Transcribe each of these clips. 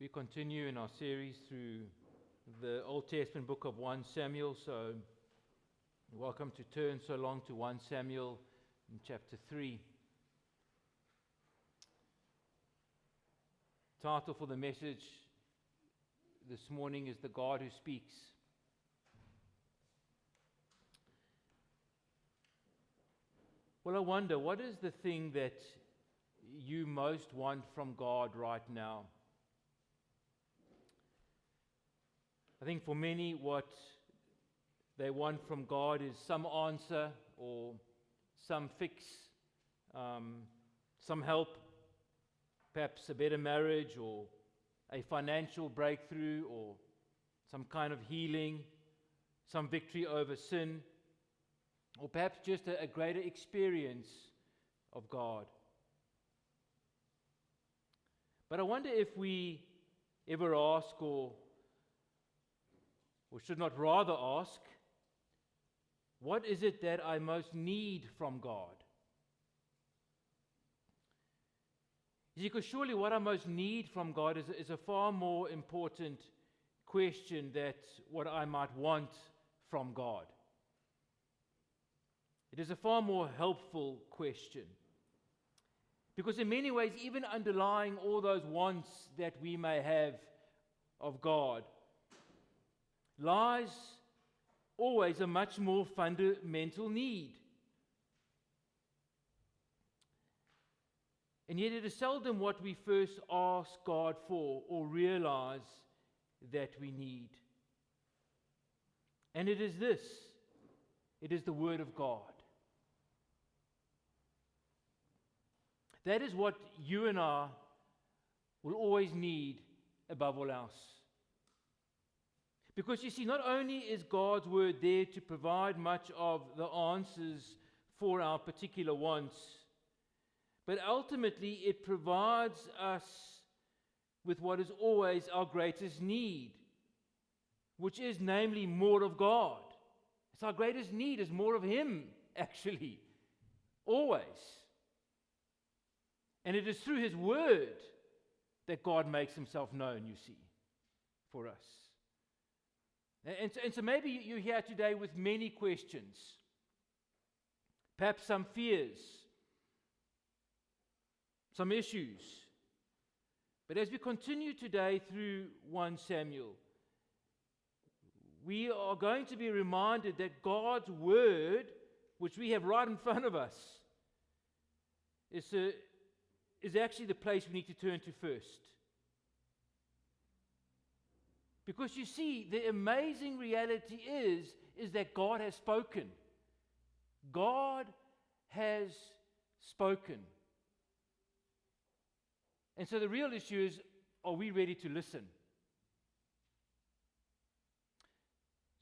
We continue in our series through the Old Testament book of 1 Samuel. So, you're welcome to turn so long to 1 Samuel in chapter 3. Title for the message this morning is The God Who Speaks. Well, I wonder, what is the thing that you most want from God right now? I think for many, what they want from God is some answer or some fix, some help, perhaps a better marriage or a financial breakthrough or some kind of healing, some victory over sin, or perhaps just a greater experience of God. But I wonder if we ever ask or should not rather ask, what is it that I most need from God? You see, because surely what I most need from God is a far more important question than what I might want from God. It is a far more helpful question. Because in many ways, even underlying all those wants that we may have of God, lies always a much more fundamental need. And yet it is seldom what we first ask God for or realize that we need. And it is this. It is the Word of God. That is what you and I will always need above all else. Because you see, not only is God's Word there to provide much of the answers for our particular wants, but ultimately it provides us with what is always our greatest need, which is namely more of God. It's our greatest need is more of Him, actually, always. And it is through His Word that God makes Himself known, you see, for us. And so maybe you're here today with many questions, perhaps some fears, some issues. But as we continue today through 1 Samuel, we are going to be reminded that God's Word, which we have right in front of us, is actually the place we need to turn to first. Because you see, the amazing reality is that God has spoken. God has spoken. And so the real issue is, are we ready to listen?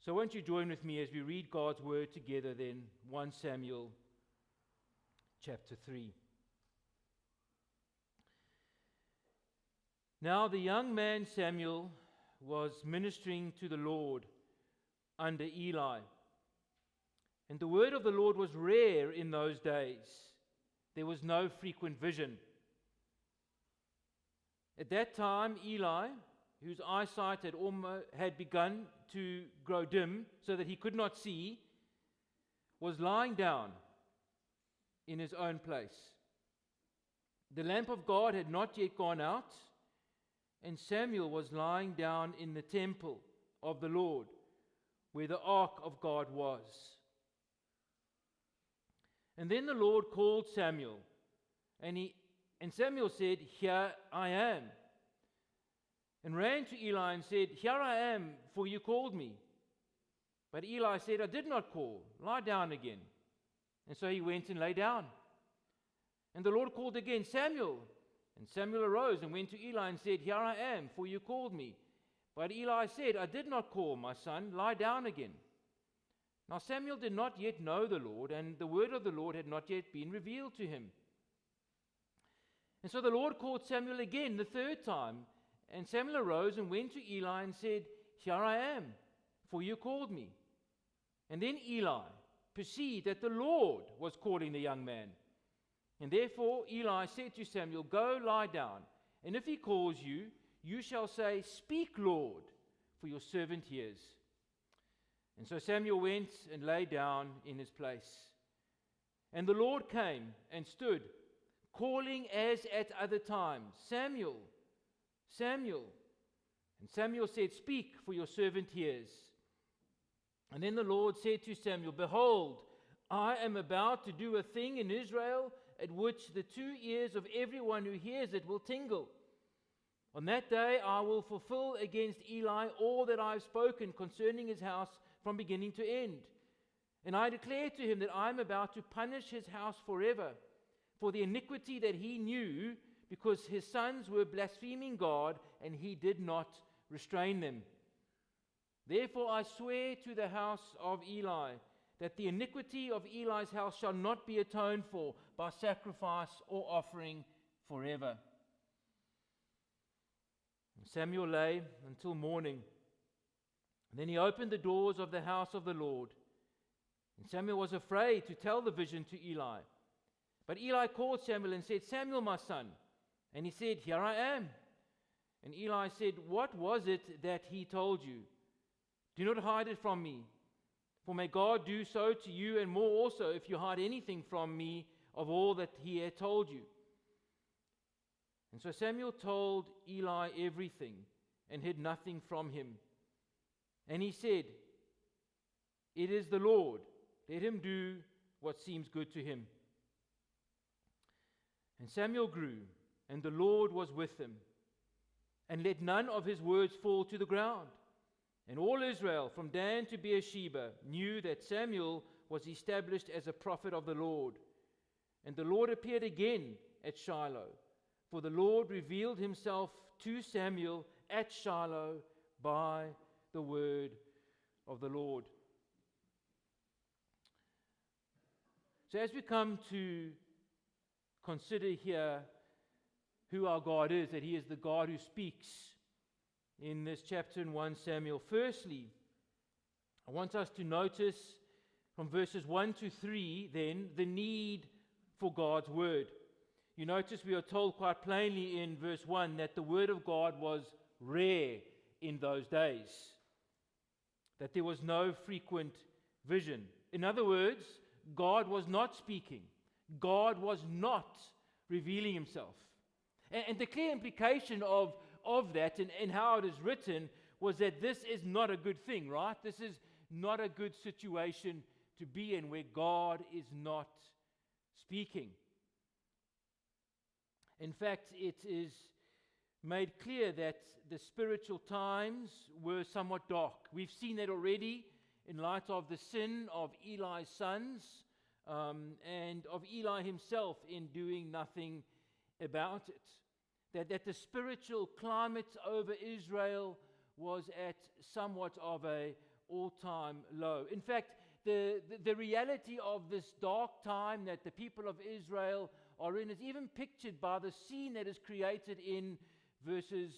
So won't you join with me as we read God's Word together then, 1 Samuel chapter 3. Now the young man Samuel was ministering to the Lord under Eli. And the word of the Lord was rare in those days. There was no frequent vision. At that time, Eli, whose eyesight had begun to grow dim so that he could not see, was lying down in his own place. The lamp of God had not yet gone out, and Samuel was lying down in the temple of the Lord, where the ark of God was. And then the Lord called Samuel, and Samuel said, "Here I am," and ran to Eli and said, "Here I am, for you called me." But Eli said, "I did not call. Lie down again." And so he went and lay down. And the Lord called again, "Samuel." And Samuel arose and went to Eli and said, "Here I am, for you called me." But Eli said, "I did not call, my son. Lie down again." Now Samuel did not yet know the Lord, and the word of the Lord had not yet been revealed to him. And so the Lord called Samuel again the third time. And Samuel arose and went to Eli and said, "Here I am, for you called me." And then Eli perceived that the Lord was calling the young man. And therefore Eli said to Samuel, "Go lie down, and if he calls you, you shall say, Speak, Lord, for your servant hears. And so Samuel went and lay down in his place. And the Lord came and stood, calling as at other times, Samuel, Samuel. And Samuel said, Speak, for your servant hears. And then the Lord said to Samuel, Behold, I am about to do a thing in Israel at which the 2 ears of everyone who hears it will tingle. On that day I will fulfill against Eli all that I have spoken concerning his house from beginning to end. And I declare to him that I am about to punish his house forever for the iniquity that he knew, because his sons were blaspheming God, and he did not restrain them. Therefore I swear to the house of Eli that the iniquity of Eli's house shall not be atoned for by sacrifice or offering forever. And Samuel lay until morning. And then he opened the doors of the house of the Lord. And Samuel was afraid to tell the vision to Eli. But Eli called Samuel and said, Samuel, my son. And he said, Here I am. And Eli said, What was it that he told you? Do not hide it from me. For may God do so to you, and more also, if you hide anything from me of all that he had told you. And so Samuel told Eli everything, and hid nothing from him. And he said, It is the Lord. Let him do what seems good to him. And Samuel grew, and the Lord was with him, and let none of his words fall to the ground. And all Israel, from Dan to Beersheba, knew that Samuel was established as a prophet of the Lord. And the Lord appeared again at Shiloh, for the Lord revealed himself to Samuel at Shiloh by the word of the Lord. So as we come to consider here who our God is, that he is the God who speaks in this chapter in 1 Samuel. Firstly, I want us to notice from verses 1 to 3 then the need for God's word. You notice we are told quite plainly in verse 1 that the word of God was rare in those days, that there was no frequent vision. In other words, God was not speaking. God was not revealing himself. And the clear implication of that and how it is written was that this is not a good thing, right? This is not a good situation to be in where God is not speaking. In fact, it is made clear that the spiritual times were somewhat dark. We've seen that already in light of the sin of Eli's sons and of Eli himself in doing nothing about it. That the spiritual climate over Israel was at somewhat of a all-time low. In fact, the reality of this dark time that the people of Israel are in is even pictured by the scene that is created in verses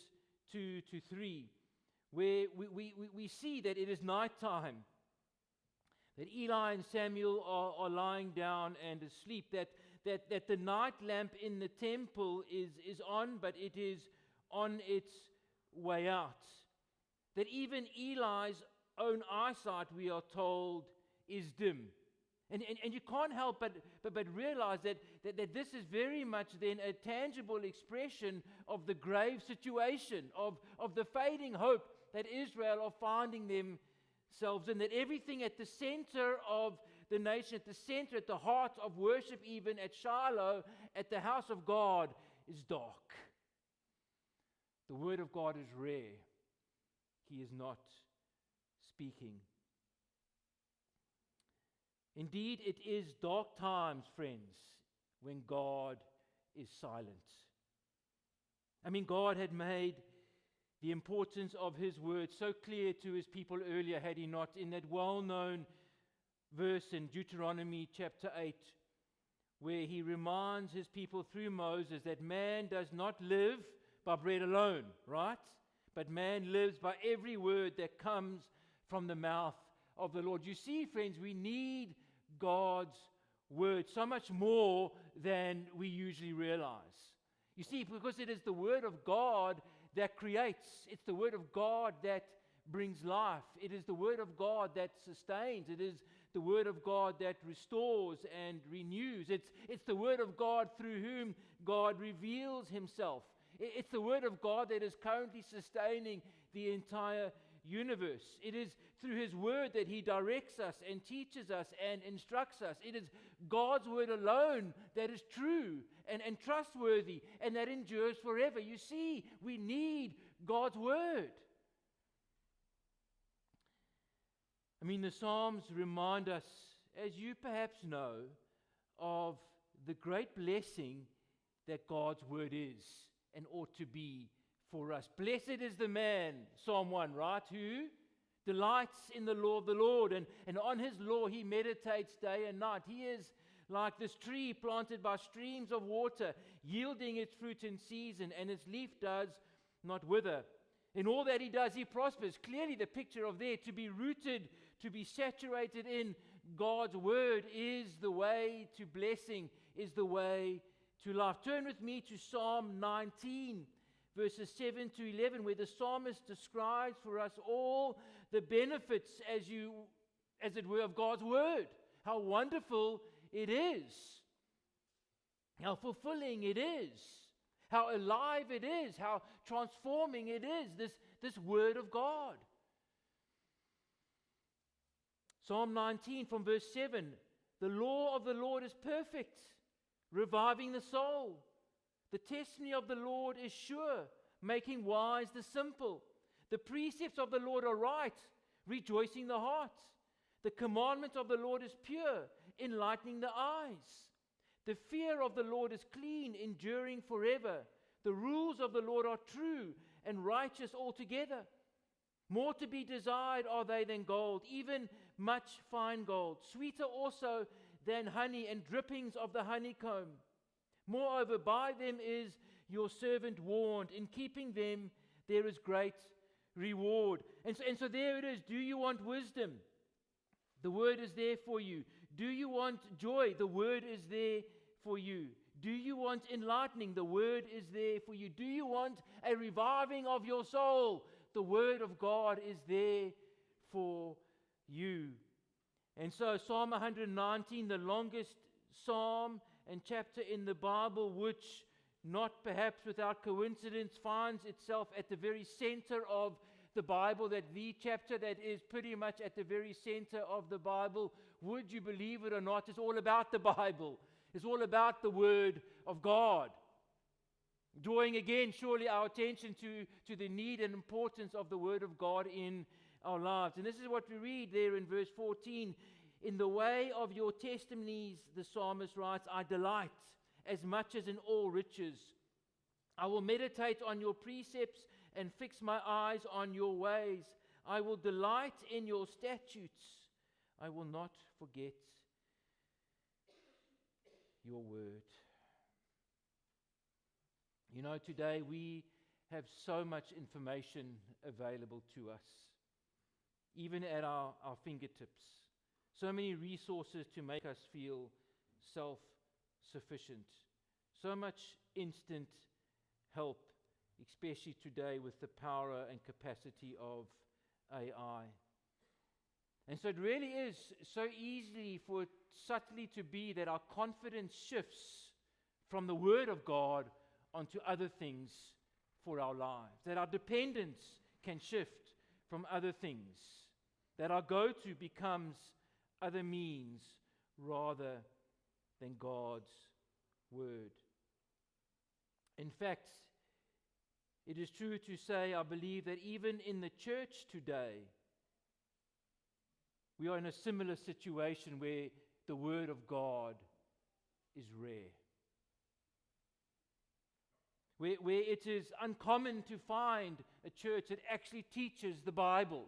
2 to 3, where we see that it is nighttime, that Eli and Samuel are lying down and asleep, that the night lamp in the temple is on, but it is on its way out. That even Eli's own eyesight, we are told, is dim. And you can't help but realize that this is very much then a tangible expression of the grave situation, of the fading hope that Israel are finding themselves in, that everything at the center of the nation, at the center, at the heart of worship, even at Shiloh, at the house of God, is dark. The word of God is rare. He is not speaking. Indeed, it is dark times, friends, when God is silent. I mean, God had made the importance of his word so clear to his people earlier, had he not, in that well-known verse in Deuteronomy chapter 8, where he reminds his people through Moses that man does not live by bread alone, right? But man lives by every word that comes from the mouth of the Lord. You see, friends, we need God's word so much more than we usually realize. You see, because it is the word of God that creates. It's the Word of God that brings life. It is the Word of God that sustains. It is the Word of God that restores and renews. It's the Word of God through whom God reveals Himself. It's the Word of God that is currently sustaining the entire universe. It is through His Word that He directs us and teaches us and instructs us. It is God's Word alone that is true and trustworthy and that endures forever. You see, we need God's Word. I mean, the Psalms remind us, as you perhaps know, of the great blessing that God's Word is and ought to be for us. Blessed is the man, Psalm 1, right? Who delights in the law of the Lord, and on His law he meditates day and night. He is like this tree planted by streams of water, yielding its fruit in season, and its leaf does not wither. In all that he does, he prospers. Clearly the picture of there, to be rooted, to be saturated in God's Word is the way to blessing, is the way to life. Turn with me to Psalm 19, verses 7 to 11, where the psalmist describes for us all the benefits, as it were, of God's Word. How wonderful it is. How fulfilling it is. How alive it is. How transforming it is, this Word of God. Psalm 19 from verse 7. The law of the Lord is perfect, reviving the soul. The testimony of the Lord is sure, making wise the simple. The precepts of the Lord are right, rejoicing the heart. The commandment of the Lord is pure, enlightening the eyes. The fear of the Lord is clean, enduring forever. The rules of the Lord are true and righteous altogether. More to be desired are they than gold, even much fine gold, sweeter also than honey and drippings of the honeycomb. Moreover, by them is your servant warned. In keeping them, there is great reward. And so there it is. Do you want wisdom? The Word is there for you. Do you want joy? The Word is there for you. Do you want enlightening? The Word is there for you. Do you want a reviving of your soul? The Word of God is there for you. And so Psalm 119, the longest psalm and chapter in the Bible, which not perhaps without coincidence finds itself at the very center of the Bible, that the chapter that is pretty much at the very center of the Bible, would you believe it or not, is all about the Bible. It's all about the Word of God. Drawing again, surely, our attention to the need and importance of the Word of God in our lives. And this is what we read there in verse 14. In the way of your testimonies, the psalmist writes, I delight as much as in all riches. I will meditate on your precepts and fix my eyes on your ways. I will delight in your statutes. I will not forget your word. You know, today we have so much information available to us, even at our fingertips. So many resources to make us feel self-sufficient. So much instant help, especially today with the power and capacity of AI. And so it really is so easy for it subtly to be that our confidence shifts from the Word of God onto other things for our lives. That our dependence can shift from other things. That our go-to becomes other means rather than God's Word. In fact, it is true to say, I believe, that even in the church today, we are in a similar situation where the Word of God is rare. Where it is uncommon to find a church that actually teaches the Bible,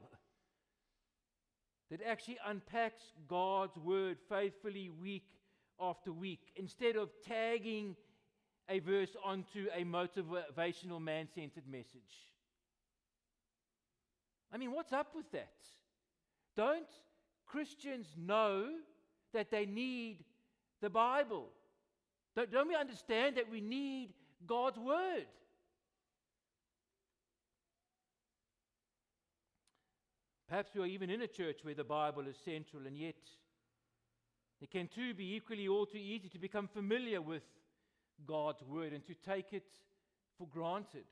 that actually unpacks God's Word faithfully week after week, instead of tagging a verse onto a motivational, man-centered message. I mean, what's up with that? Don't Christians know that they need the Bible? Don't we understand that we need God's Word? Perhaps we are even in a church where the Bible is central, and yet it can too be equally all too easy to become familiar with God's Word and to take it for granted,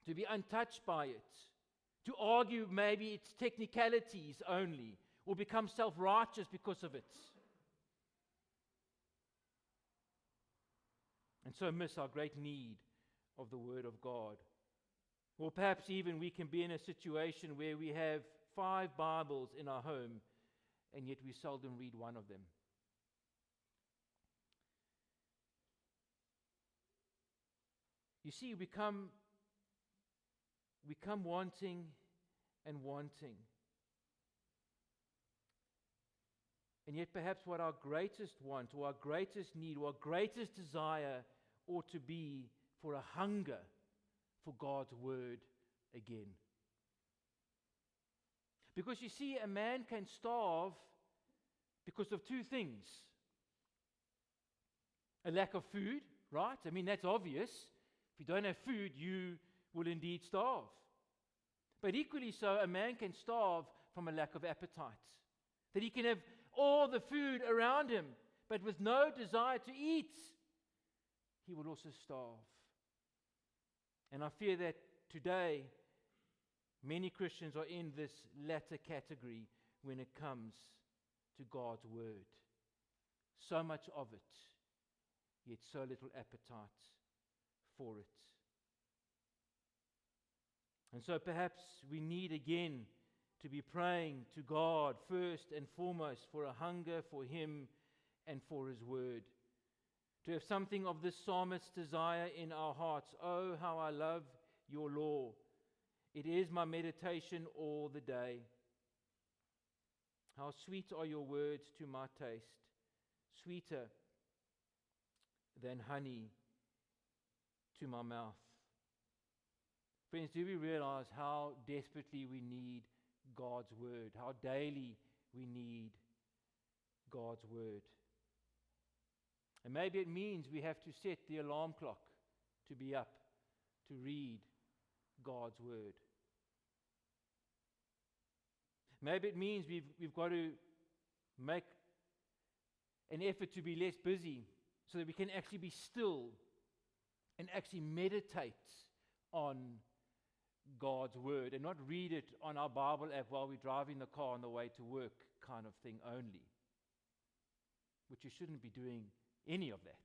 to be untouched by it, to argue maybe its technicalities only, or become self-righteous because of it. And so miss our great need of the Word of God. Or perhaps even we can be in a situation where we have 5 Bibles in our home, and yet we seldom read one of them. You see, we come wanting and wanting. And yet perhaps what our greatest want, or our greatest need, or our greatest desire ought to be for a hunger for God's Word again. Because you see, a man can starve because of 2 things. A lack of food, right? I mean, that's obvious. If you don't have food, you will indeed starve. But equally so, a man can starve from a lack of appetite. That he can have all the food around him, but with no desire to eat, he will also starve. And I fear that today, many Christians are in this latter category when it comes to God's Word. So much of it, yet so little appetite for it. And so perhaps we need again to be praying to God first and foremost for a hunger for Him and for His Word. To have something of this psalmist's desire in our hearts. Oh, how I love your law. It is my meditation all the day. How sweet are your words to my taste, sweeter than honey to my mouth. Friends, do we realize how desperately we need God's Word, how daily we need God's Word? And maybe it means we have to set the alarm clock to be up, to read God's Word. Maybe it means we've got to make an effort to be less busy so that we can actually be still and actually meditate on God's Word and not read it on our Bible app while we're driving the car on the way to work kind of thing only. Which you shouldn't be doing any of that.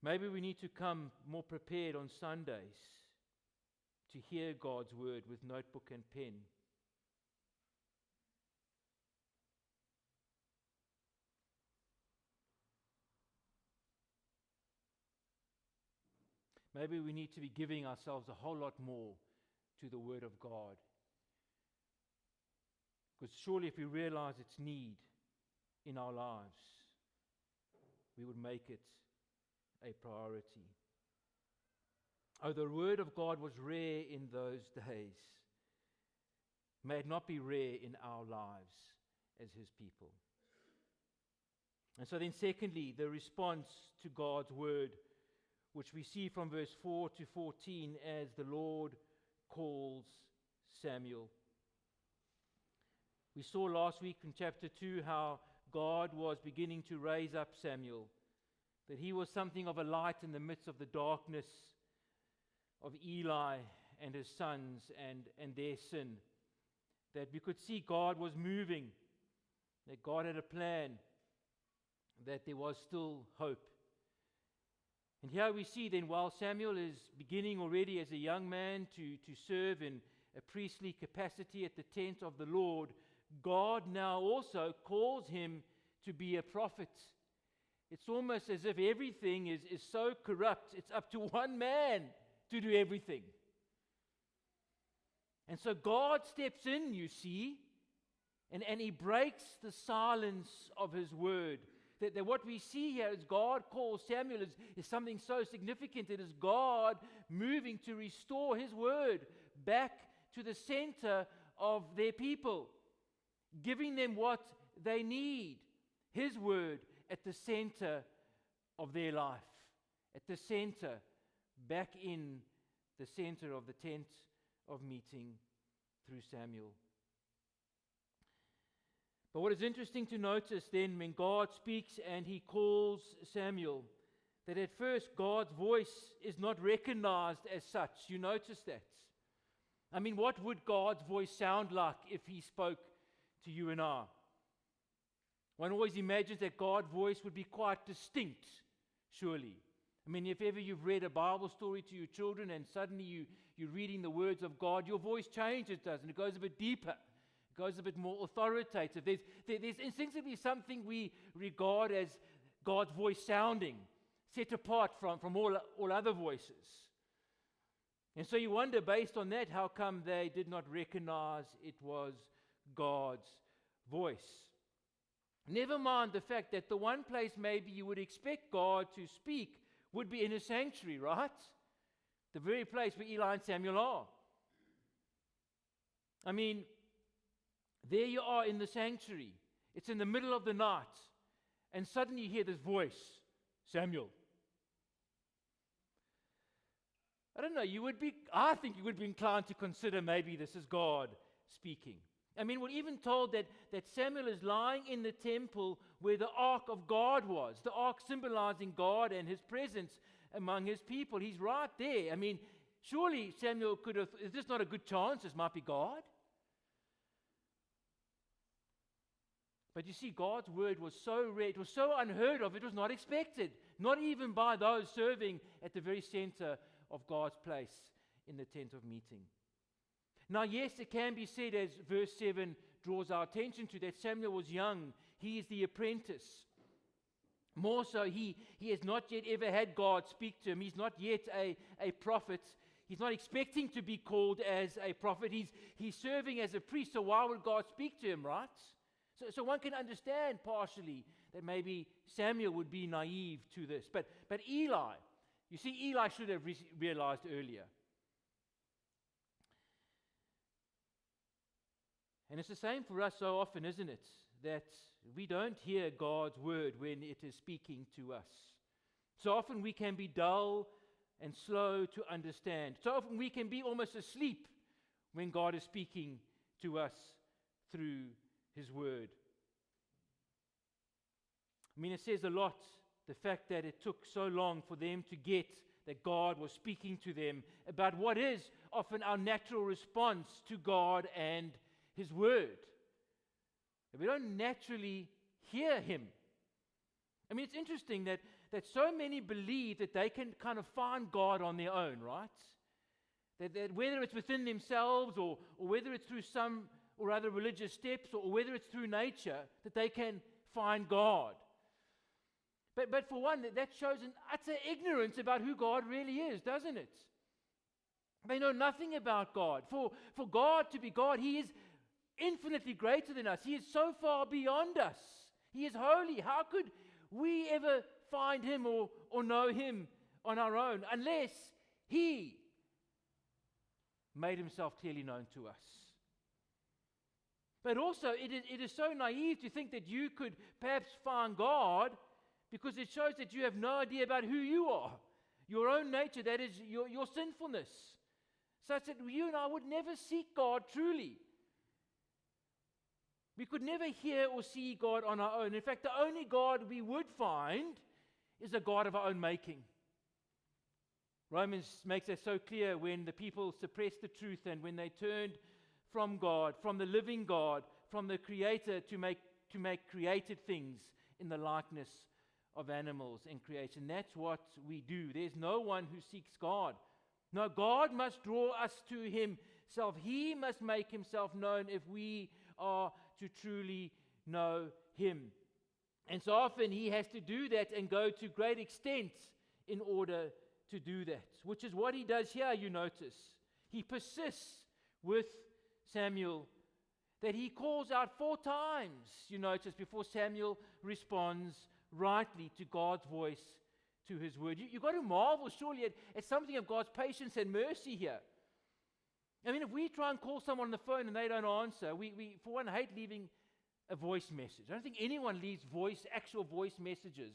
Maybe we need to come more prepared on Sundays to hear God's Word with notebook and pen. Maybe we need to be giving ourselves a whole lot more to the Word of God. Because surely if we realize its need in our lives, we would make it a priority. Oh, the Word of God was rare in those days. May it not be rare in our lives as His people. And so then secondly, the response to God's Word, which we see from verse 4 to 14 as the Lord calls Samuel. We saw last week in chapter 2 how God was beginning to raise up Samuel, that he was something of a light in the midst of the darkness of Eli and his sons and their sin, that we could see God was moving, that God had a plan, that there was still hope. And here we see then, while Samuel is beginning already as a young man to serve in a priestly capacity at the tent of the Lord, God now also calls him to be a prophet. It's almost as if everything is so corrupt, it's up to one man to do everything. And so God steps in, you see, and He breaks the silence of His word. That what we see here as God calls Samuel is something so significant. It is God moving to restore His word back to the center of their people, giving them what they need. His word at the center of their life, at the center, back in the center of the tent of meeting through Samuel. But what is interesting to notice then, when God speaks and he calls Samuel, that at first God's voice is not recognized as such. You notice that? I mean, what would God's voice sound like if he spoke to you and I? One always imagines that God's voice would be quite distinct, surely. I mean, if ever you've read a Bible story to your children and suddenly you're reading the words of God, your voice changes, doesn't it? It goes a bit deeper. It goes a bit more authoritative. There's instinctively something we regard as God's voice sounding, set apart from all other voices. And so you wonder, based on that, how come they did not recognize it was God's voice? Never mind the fact that the one place maybe you would expect God to speak would be in His sanctuary, right? The very place where Eli and Samuel are. I mean, there you are in the sanctuary. It's in the middle of the night. And suddenly you hear this voice, Samuel. I don't know, I think you would be inclined to consider maybe this is God speaking. I mean, we're even told that Samuel is lying in the temple where the ark of God was, the ark symbolizing God and His presence among His people. He's right there. I mean, surely Samuel could have, is this not a good chance? This might be God. But you see, God's word was so rare, it was so unheard of, it was not expected, not even by those serving at the very center of God's place in the tent of meeting. Now, yes, it can be said, as verse 7 draws our attention to, that Samuel was young. He is the apprentice. More so, he has not yet ever had God speak to him. He's not yet a prophet. He's not expecting to be called as a prophet. He's serving as a priest, so why would God speak to him, right? So one can understand partially that maybe Samuel would be naive to this. But Eli, you see, Eli should have realized earlier. And it's the same for us so often, isn't it? That we don't hear God's word when it is speaking to us. So often we can be dull and slow to understand. So often we can be almost asleep when God is speaking to us through His word. I mean, it says a lot, the fact that it took so long for them to get that God was speaking to them about what is often our natural response to God and His word. We don't naturally hear Him. I mean, it's interesting that so many believe that they can kind of find God on their own, right? That whether it's within themselves or whether it's through some or other religious steps or whether it's through nature, that they can find God. But for one, that shows an utter ignorance about who God really is, doesn't it? They know nothing about God. For God to be God, He is infinitely greater than us. He is so far beyond us. He is holy. How could we ever find Him or know Him on our own unless He made Himself clearly known to us? But also, it is so naive to think that you could perhaps find God, because it shows that you have no idea about who you are, your own nature, that is your sinfulness, such that you and I would never seek God truly. We could never hear or see God on our own. In fact, the only God we would find is a God of our own making. Romans makes that so clear when the people suppressed the truth and when they turned from God, from the living God, from the Creator to make created things in the likeness of animals and creation. That's what we do. There's no one who seeks God. No, God must draw us to Himself. He must make Himself known if we are to truly know Him. And so often He has to do that and go to great extents in order to do that, which is what He does here, you notice. He persists with Samuel, that he calls out 4 times, you notice, before Samuel responds rightly to God's voice, to His word. You've got to marvel surely at something of God's patience and mercy here. I mean, if we try and call someone on the phone and they don't answer, we for one, hate leaving a voice message. I don't think anyone leaves actual voice messages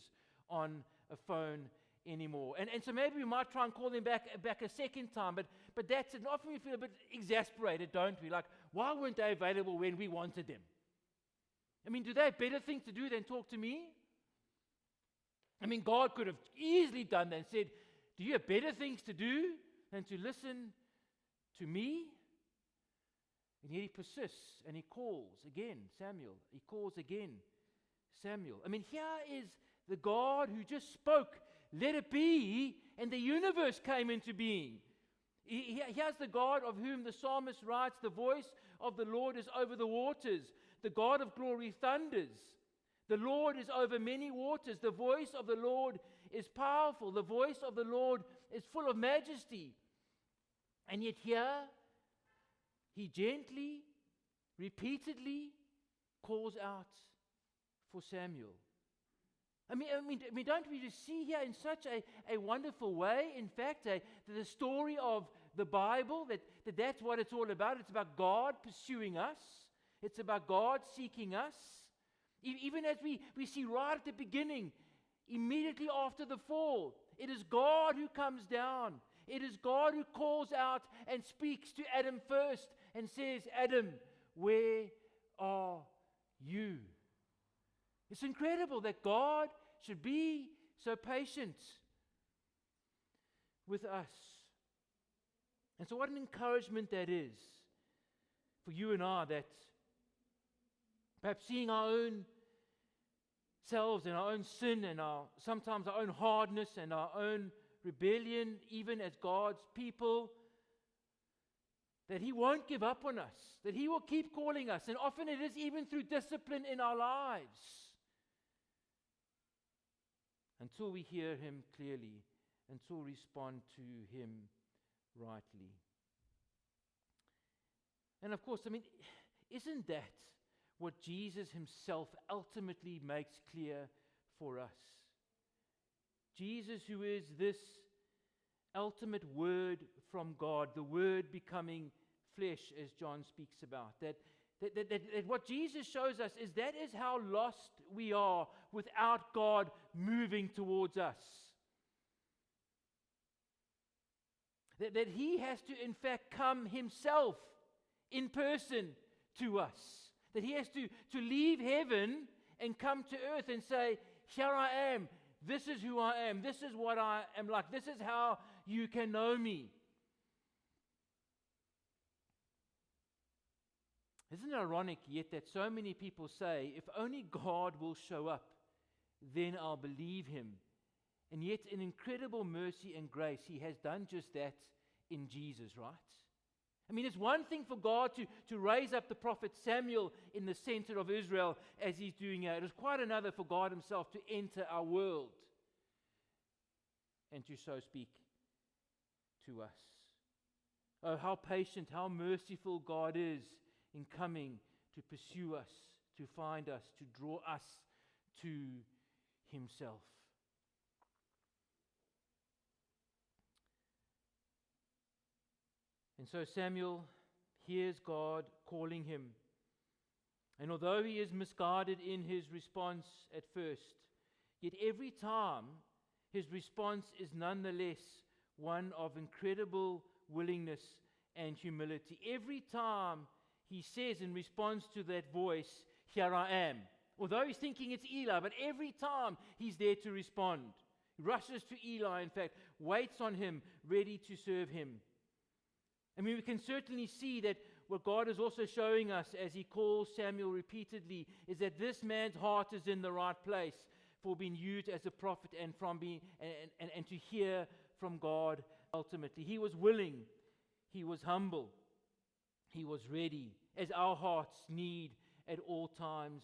on a phone anymore. And so maybe we might try and call them back a second time, but that's it. And often we feel a bit exasperated, don't we? Like, why weren't they available when we wanted them? I mean, do they have better things to do than talk to me? I mean, God could have easily done that and said, do you have better things to do than to listen to me? And yet he persists and he calls again, Samuel. He calls again, Samuel. I mean, here is the God who just spoke, let it be, and the universe came into being. Here's the God of whom the psalmist writes, the voice of the Lord is over the waters. The God of glory thunders. The Lord is over many waters. The voice of the Lord is powerful. The voice of the Lord is full of majesty. And yet here, he gently, repeatedly calls out for Samuel. I mean, don't we just see here in such a wonderful way, in fact, the story of the Bible, that's what it's all about. It's about God pursuing us. It's about God seeking us. Even as we see right at the beginning, immediately after the fall, it is God who comes down. It is God who calls out and speaks to Adam first and says, Adam, where are you? It's incredible that God should be so patient with us. And so what an encouragement that is for you and I, that perhaps seeing our own selves and our own sin and sometimes our own hardness and our own rebellion, even as God's people, that He won't give up on us, that He will keep calling us, and often it is even through discipline in our lives, until we hear Him clearly, until we respond to Him rightly. And of course, I mean, isn't that what Jesus Himself ultimately makes clear for us? Jesus, who is this ultimate Word from God, the Word becoming flesh, as John speaks about. That what Jesus shows us is that is how lost we are without God moving towards us. That He has to, in fact, come Himself in person to us. That He has to leave heaven and come to earth and say, here I am. This is who I am. This is what I am like. This is how you can know me. Isn't it ironic yet that so many people say, if only God will show up, then I'll believe Him. And yet in incredible mercy and grace, He has done just that in Jesus, right? I mean, it's one thing for God to raise up the prophet Samuel in the center of Israel as He's doing here. It is quite another for God Himself to enter our world and to so speak to us. Oh, how patient, how merciful God is in coming to pursue us, to find us, to draw us to Himself. And so Samuel hears God calling him. And although he is misguided in his response at first, yet every time his response is nonetheless one of incredible willingness and humility. Every time he says in response to that voice, here I am. Although he's thinking it's Eli, but every time he's there to respond. He rushes to Eli, in fact, waits on him, ready to serve him. I mean, we can certainly see that what God is also showing us as He calls Samuel repeatedly is that this man's heart is in the right place for being used as a prophet and and to hear from God ultimately. He was willing, he was humble, he was ready, as our hearts need at all times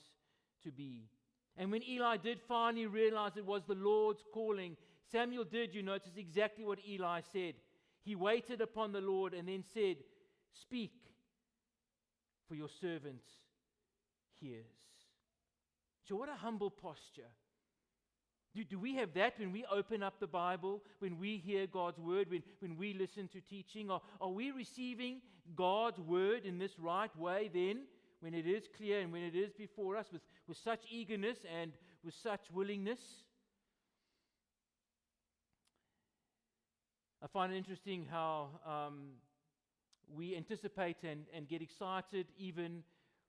to be. And when Eli did finally realize it was the Lord's calling, Samuel did, you notice exactly what Eli said. He waited upon the Lord and then said, speak, for your servant hears. So what a humble posture. Do we have that when we open up the Bible, when we hear God's word, when we listen to teaching? Are we receiving God's word in this right way then, when it is clear and when it is before us with such eagerness and with such willingness? I find it interesting how we anticipate and get excited even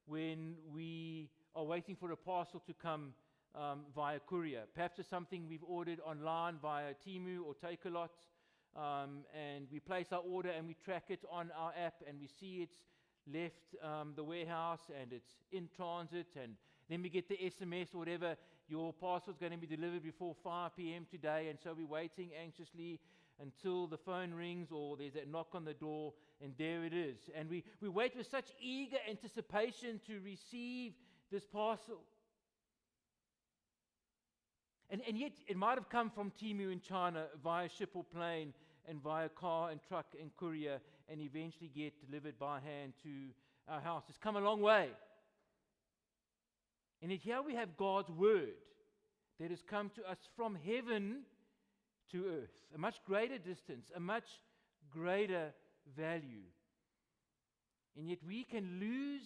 when we are waiting for a parcel to come via courier. Perhaps it's something we've ordered online via Temu or Takealot, and we place our order and we track it on our app and we see it's left the warehouse and it's in transit, and then we get the SMS or whatever, your parcel's going to be delivered before 5 p.m. today, and so we're waiting anxiously until the phone rings or there's a knock on the door, and there it is. And we wait with such eager anticipation to receive this parcel. And yet it might have come from Temu in China via ship or plane and via car and truck and courier and eventually get delivered by hand to our house. It's come a long way. And yet here we have God's word that has come to us from heaven to earth. A much greater distance, a much greater value. And yet we can lose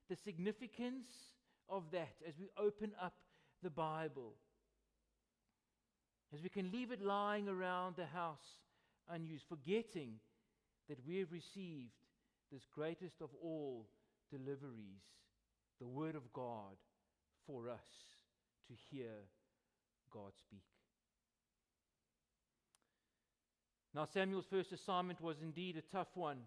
the significance of that as we open up the Bible. As we can leave it lying around the house unused, forgetting that we have received this greatest of all deliveries, the Word of God, for us to hear God speak. Now, Samuel's first assignment was indeed a tough one.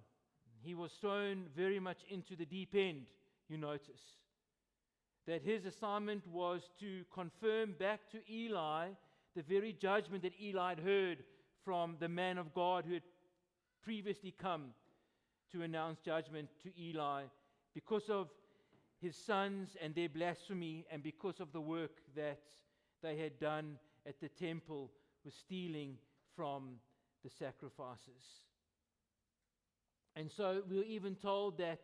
He was thrown very much into the deep end, you notice. That his assignment was to confirm back to Eli the very judgment that Eli had heard from the man of God who had previously come to announce judgment to Eli because of his sons and their blasphemy, and because of the work that they had done at the temple with stealing from the sacrifices. And so we were even told that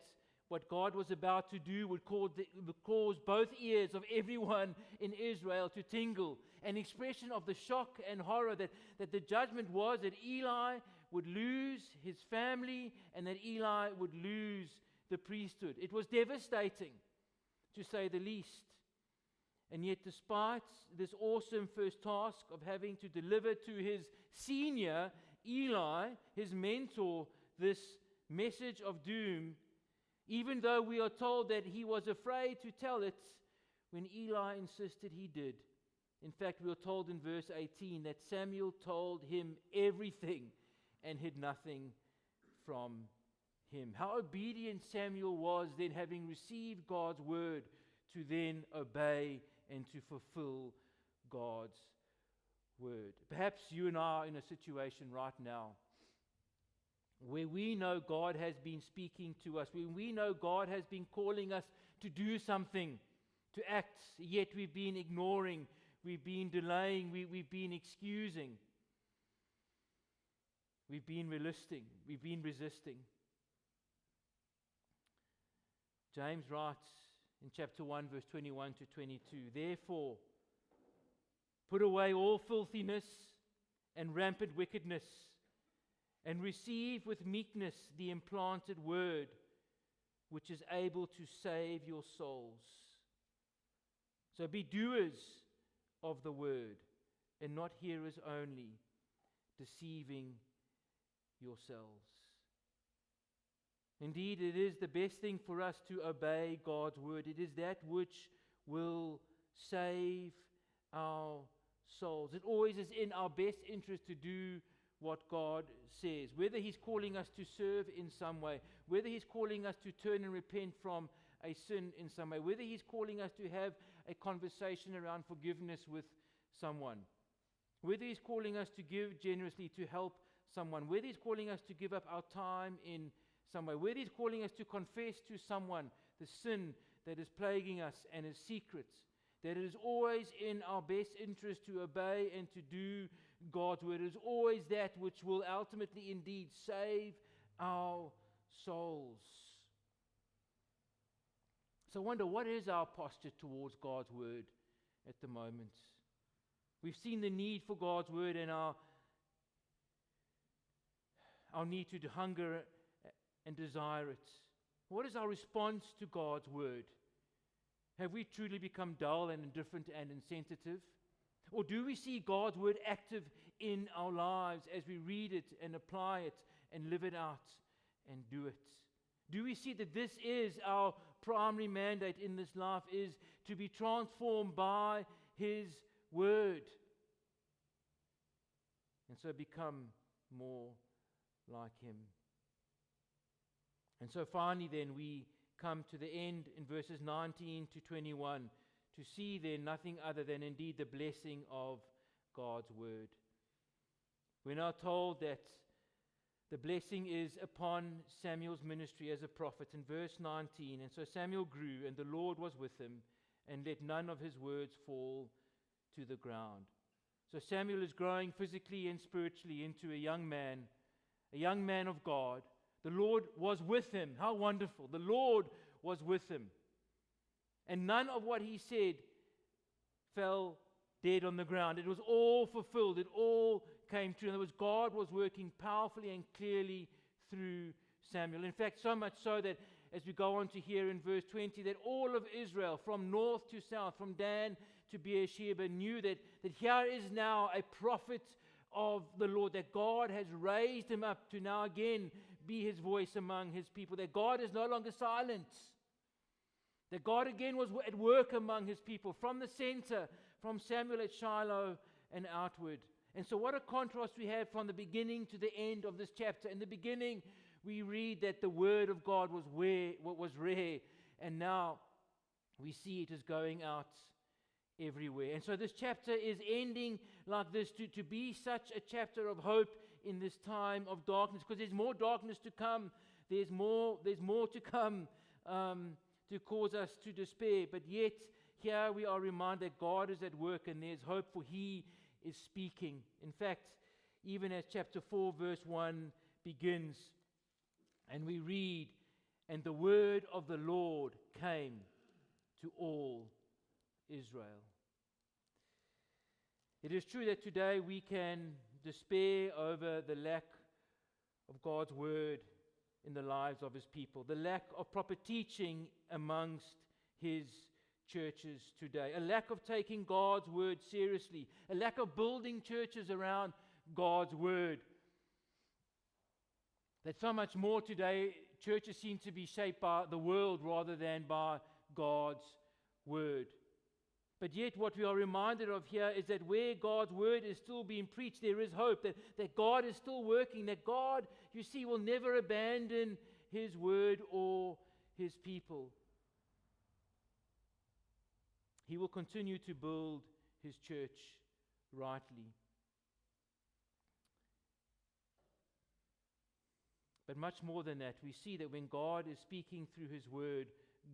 what God was about to do would cause both ears of everyone in Israel to tingle. An expression of the shock and horror that the judgment was that Eli would lose his family and that Eli would lose the priesthood. It was devastating, to say the least. And yet, despite this awesome first task of having to deliver to his senior, Eli, his mentor, this message of doom, even though we are told that he was afraid to tell it, when Eli insisted, he did. In fact, we are told in verse 18 that Samuel told him everything and hid nothing from him. How obedient Samuel was then, having received God's word, to then obey and to fulfill God's word. Perhaps you and I are in a situation right now where we know God has been speaking to us, where we know God has been calling us to do something, to act, yet we've been ignoring, we've been delaying, we've been excusing, we've been resisting. James writes in chapter 1, verse 21 to 22, "Therefore, put away all filthiness and rampant wickedness, and receive with meekness the implanted word, which is able to save your souls. So be doers of the word, and not hearers only, deceiving yourselves." Indeed, it is the best thing for us to obey God's word. It is that which will save our souls. It always is in our best interest to do what God says. Whether He's calling us to serve in some way, whether He's calling us to turn and repent from a sin in some way, whether He's calling us to have a conversation around forgiveness with someone, whether He's calling us to give generously to help someone, whether He's calling us to give up our time in some way, whether He's calling us to confess to someone the sin that is plaguing us and is secret, that it is always in our best interest to obey and to do God's word. It is always that which will ultimately indeed save our souls. So I wonder, what is our posture towards God's word at the moment? We've seen the need for God's word and our need to hunger and desire it. What is our response to God's word? Have we truly become dull and indifferent and insensitive? Or do we see God's word active in our lives as we read it and apply it and live it out and do it? Do we see that this is our primary mandate in this life, is to be transformed by His Word and so become more like Him? And so finally then we come to the end in verses 19 to 21 to see then nothing other than indeed the blessing of God's Word. We're now told that the blessing is upon Samuel's ministry as a prophet in verse 19. And so Samuel grew, and the Lord was with him, and let none of his words fall to the ground. So Samuel is growing physically and spiritually into a young man of God. The Lord was with him. How wonderful. The Lord was with him. And none of what he said fell dead on the ground. It was all fulfilled. It all came true. In other words, God was working powerfully and clearly through Samuel. In fact, so much so that as we go on to hear in verse 20, that all of Israel, from north to south, from Dan to Beersheba, knew that here is now a prophet of the Lord, that God has raised him up to now again be his voice among his people, that God is no longer silent, that God again was at work among his people, from the center, from Samuel at Shiloh and outward. And so what a contrast we have from the beginning to the end of this chapter. In the beginning, we read that the word of God was rare, and now we see it is going out everywhere. And so this chapter is ending like this, to be such a chapter of hope in this time of darkness, because there's more darkness to come. There's more to come to cause us to despair. But yet, here we are reminded that God is at work and there's hope, for He is speaking. In fact, even as chapter 4 verse 1 begins, and we read, "And the word of the Lord came to all Israel." It is true that today we can despair over the lack of God's word in the lives of His people, the lack of proper teaching amongst His churches today, a lack of taking God's word seriously, a lack of building churches around God's word. That so much more today, churches seem to be shaped by the world rather than by God's word. But yet what we are reminded of here is that where God's word is still being preached, there is hope, that God is still working, that God, you see, will never abandon His word or His people. He will continue to build His church rightly. But much more than that, we see that when God is speaking through His word,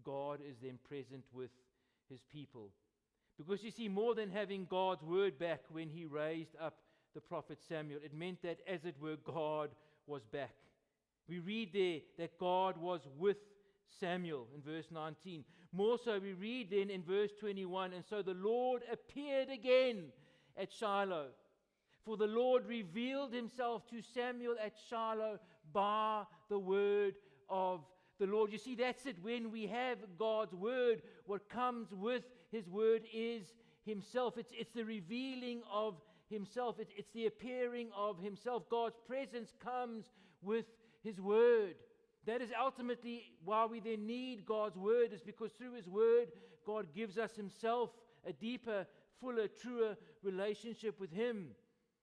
God is then present with His people. Because you see, more than having God's word back when He raised up the prophet Samuel, it meant that, as it were, God was back. We read there that God was with Samuel in verse 19. More so, we read then in verse 21, "And so the Lord appeared again at Shiloh. For the Lord revealed Himself to Samuel at Shiloh by the word of the Lord." You see, that's it. When we have God's word, what comes with His word is Himself. It's the revealing of Himself. It's the appearing of Himself. God's presence comes with His word. That is ultimately why we then need God's word, is because through His word, God gives us Himself, a deeper, fuller, truer relationship with Him.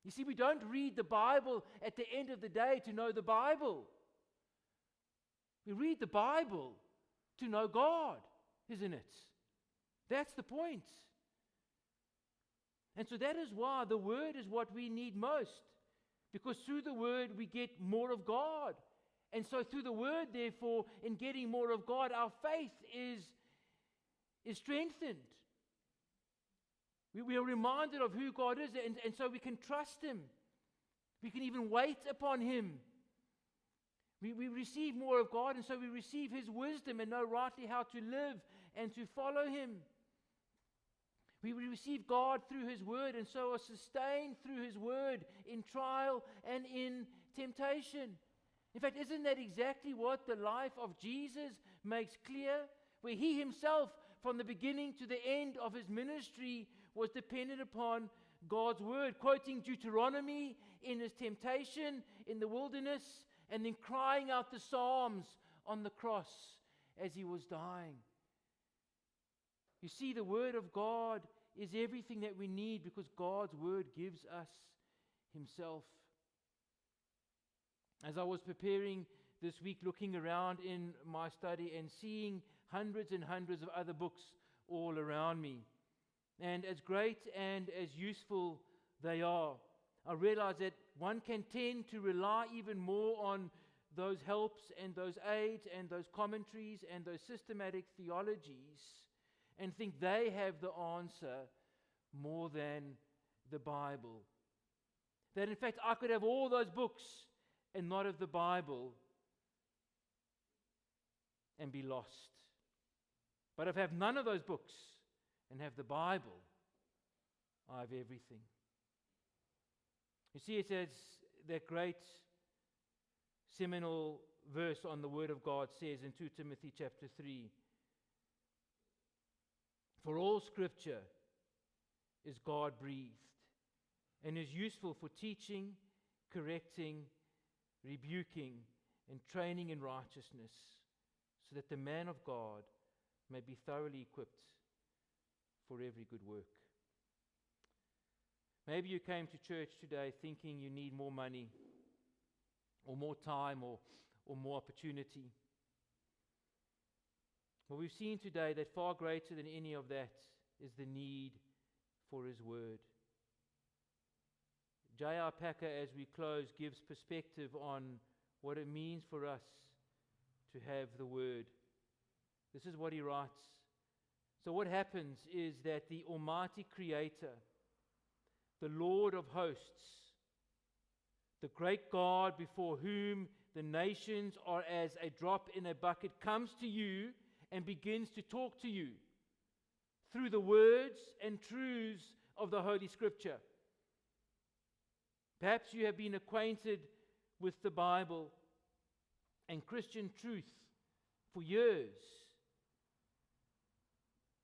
You see, we don't read the Bible at the end of the day to know the Bible. We read the Bible to know God, isn't it? That's the point. And so that is why the Word is what we need most. Because through the Word we get more of God. And so through the Word, therefore, in getting more of God, our faith is strengthened. We are reminded of who God is, and so we can trust Him. We can even wait upon Him. We receive more of God, and so we receive His wisdom and know rightly how to live and to follow Him. We receive God through His word, and so are sustained through His word in trial and in temptation. In fact, isn't that exactly what the life of Jesus makes clear? Where He Himself, from the beginning to the end of His ministry, was dependent upon God's word, quoting Deuteronomy in his temptation in the wilderness, and then crying out the Psalms on the cross as he was dying. You see, the word of God is everything that we need because God's word gives us himself. As I was preparing this week, looking around in my study and seeing hundreds and hundreds of other books all around me, and as great and as useful they are, I realize that one can tend to rely even more on those helps and those aids and those commentaries and those systematic theologies and think they have the answer more than the Bible. That in fact I could have all those books and not have the Bible and be lost. But if I have none of those books and have the Bible, I have everything. You see, it says that great seminal verse on the Word of God says in 2 Timothy chapter 3, "For all Scripture is God-breathed and is useful for teaching, correcting, rebuking, and training in righteousness, so that the man of God may be thoroughly equipped for every good work." Maybe you came to church today thinking you need more money, or more time, or more opportunity. Well, we've seen today that far greater than any of that is the need for his word. J.R. Packer, as we close, gives perspective on what it means for us to have the word. This is what he writes. So what happens is that the Almighty Creator, the Lord of hosts, the great God before whom the nations are as a drop in a bucket, comes to you and begins to talk to you through the words and truths of the Holy Scripture. Perhaps you have been acquainted with the Bible and Christian truth for years,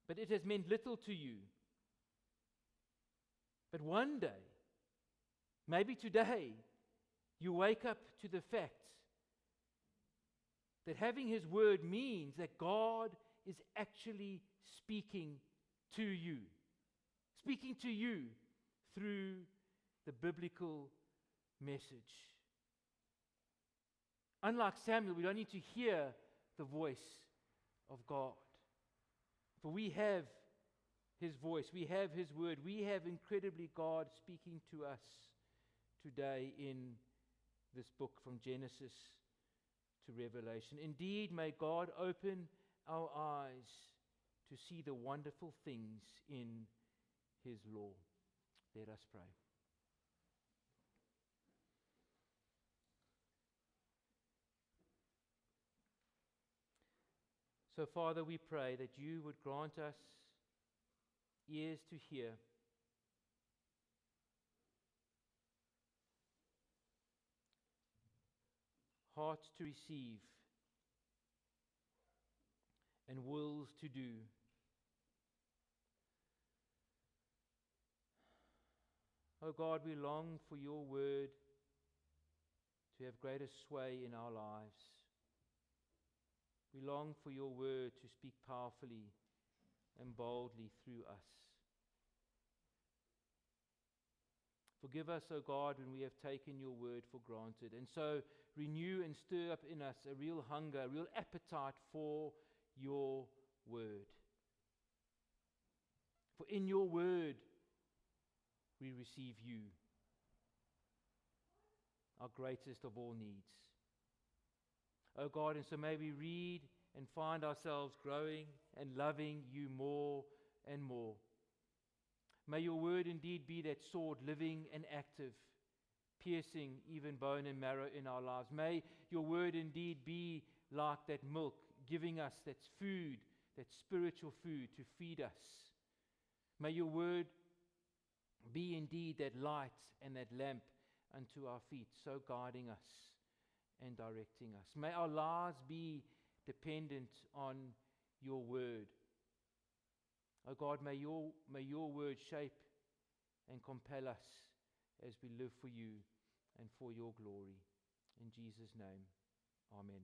but it has meant little to you. But one day, maybe today, you wake up to the fact that having his word means that God is actually speaking to you through the biblical message. Unlike Samuel, we don't need to hear the voice of God, for we have his voice, we have his word, we have incredibly God speaking to us today in this book from Genesis to Revelation. Indeed, may God open our eyes to see the wonderful things in his law. Let us pray. So, Father, we pray that you would grant us ears to hear, hearts to receive, and wills to do. Oh God, we long for your word to have greater sway in our lives. We long for your word to speak powerfully and boldly through us. Forgive us, O God, when we have taken your word for granted. And so renew and stir up in us a real hunger, a real appetite for your word. For in your word we receive you, our greatest of all needs. O God, and so may we read and find ourselves growing and loving you more and more. May your word indeed be that sword, living and active, piercing even bone and marrow in our lives. May your word indeed be like that milk, giving us that food, that spiritual food to feed us. May your word be indeed that light and that lamp unto our feet, so guiding us and directing us. May our lives be dependent on your word. Oh God, may your word shape and compel us as we live for you and for your glory. In Jesus' name, amen.